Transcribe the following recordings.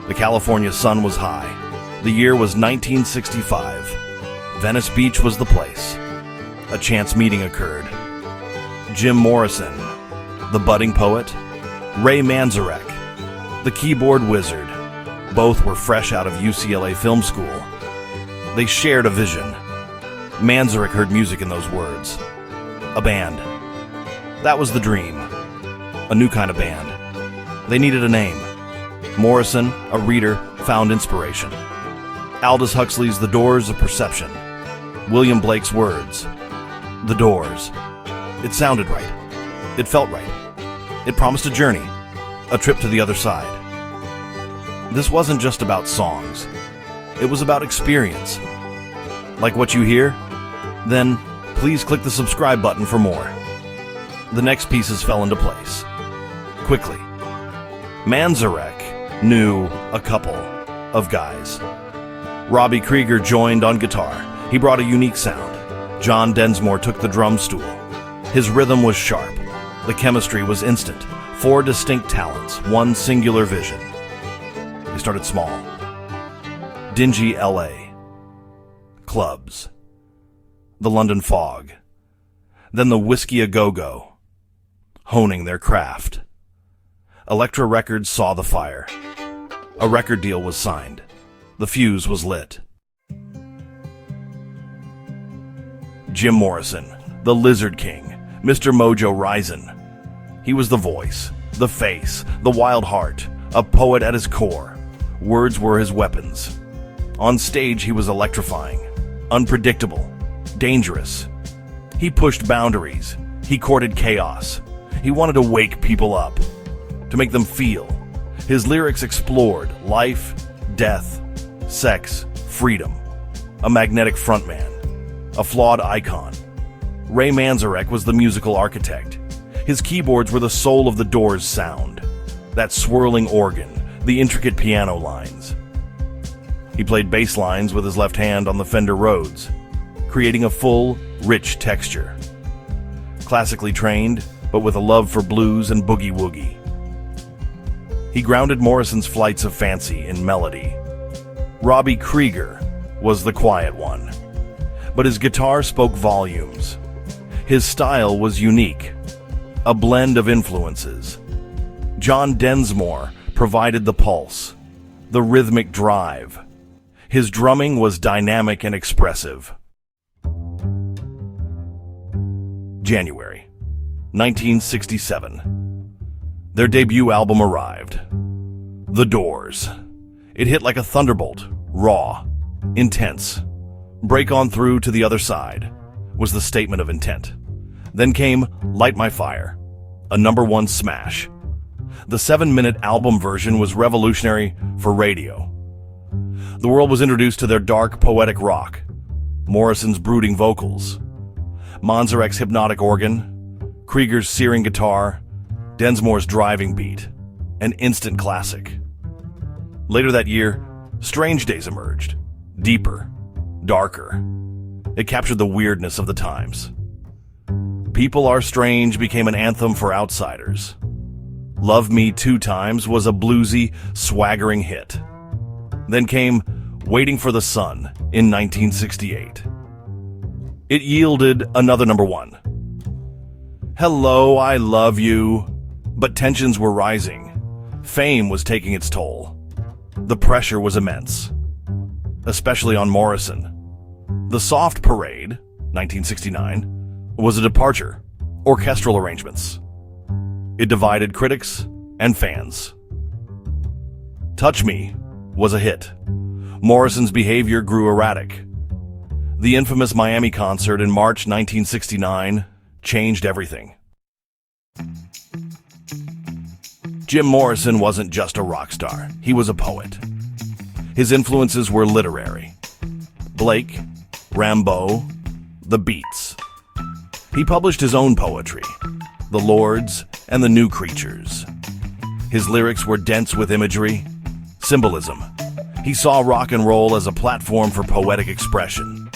The California sun was high. The year was 1965. Venice Beach was the place. A chance meeting occurred. Jim Morrison, the budding poet, Ray Manzarek, the keyboard wizard, both were fresh out of UCLA Film School. They shared a vision. Manzarek heard music in those words. A band. That was the dream. A new kind of band. They needed a name. Morrison, a reader, found inspiration. Aldous Huxley's The Doors of Perception. William Blake's words. The Doors. It sounded right. It felt right. It promised a journey. A trip to the other side. This wasn't just about songs. It was about experience. Like what you hear? Then please click the subscribe button for more. The next pieces fell into place. Quickly. Manzarek knew a couple of guys. Robbie Krieger joined on guitar. He brought a unique sound. John Densmore took the drum stool. His rhythm was sharp. The chemistry was instant. 4 distinct talents, 1 singular vision. They started small. Dingy LA. Clubs. The London fog. Then the Whiskey A Go-Go. Honing their craft. Elektra Records saw the fire. A record deal was signed. The fuse was lit. Jim Morrison, the Lizard King, Mr. Mojo Rising. He was the voice, the face, the wild heart, a poet at his core. Words were his weapons. On stage, he was electrifying, unpredictable, dangerous. He pushed boundaries. He courted chaos. He wanted to wake people up, to make them feel. His lyrics explored life, death, sex, freedom. A magnetic frontman, a flawed icon. Ray Manzarek was the musical architect. His keyboards were the soul of the Doors' sound. That swirling organ, the intricate piano lines. He played bass lines with his left hand on the Fender Rhodes, creating a full, rich texture. Classically trained, but with a love for blues and boogie-woogie. He grounded Morrison's flights of fancy in melody. Robbie Krieger was the quiet one, but his guitar spoke volumes. His style was unique, a blend of influences. John Densmore provided the pulse, the rhythmic drive. His drumming was dynamic and expressive. January 1967. Their debut album arrived. The Doors. It hit like a thunderbolt, raw, intense. Break on through to the other side was the statement of intent. Then came Light My Fire, a #1 smash. The 7-minute album version was revolutionary for radio. The world was introduced to their dark, poetic rock, Morrison's brooding vocals, Manzarek's hypnotic organ, Krieger's searing guitar, Densmore's driving beat, an instant classic. Later that year, Strange Days emerged, deeper, darker. It captured the weirdness of the times. People Are Strange became an anthem for outsiders. Love Me 2 Times was a bluesy, swaggering hit. Then came Waiting for the Sun in 1968. It yielded another #1. Hello, I Love You, but tensions were rising. Fame was taking its toll. The pressure was immense, especially on Morrison. The Soft Parade, 1969, was a departure, orchestral arrangements. It divided critics and fans. Touch Me was a hit. Morrison's behavior grew erratic. The infamous Miami concert in March 1969 changed everything. Jim Morrison wasn't just a rock star, he was a poet. His influences were literary. Blake, Rimbaud, the Beats. He published his own poetry, The Lords and the New Creatures. His lyrics were dense with imagery, symbolism. He saw rock and roll as a platform for poetic expression.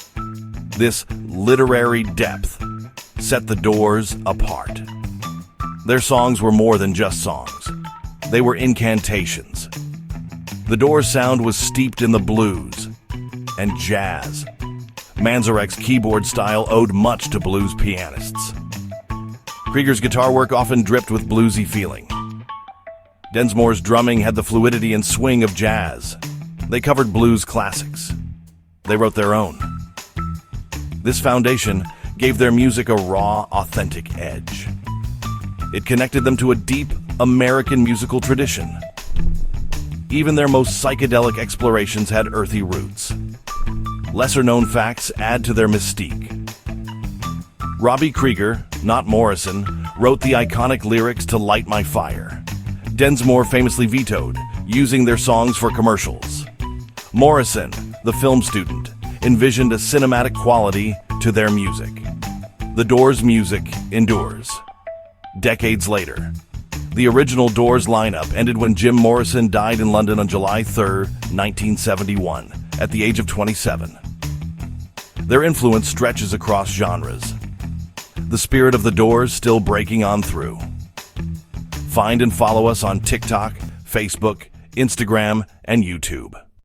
This literary depth set the Doors apart. Their songs were more than just songs. They were incantations. The Doors' sound was steeped in the blues and jazz. Manzarek's keyboard style owed much to blues pianists. Krieger's guitar work often dripped with bluesy feeling. Densmore's drumming had the fluidity and swing of jazz. They covered blues classics. They wrote their own. This foundation gave their music a raw, authentic edge. It connected them to a deep American musical tradition. Even their most psychedelic explorations had earthy roots. Lesser-known facts add to their mystique. Robbie Krieger, not Morrison, wrote the iconic lyrics to Light My Fire. Densmore famously vetoed using their songs for commercials. Morrison, the film student, envisioned a cinematic quality to their music. The Doors' music endures. Decades later, the original Doors lineup ended when Jim Morrison died in London on July 3, 1971, at the age of 27. Their influence stretches across genres. The spirit of the Doors still breaking on through. Find and follow us on TikTok, Facebook, Instagram, and YouTube.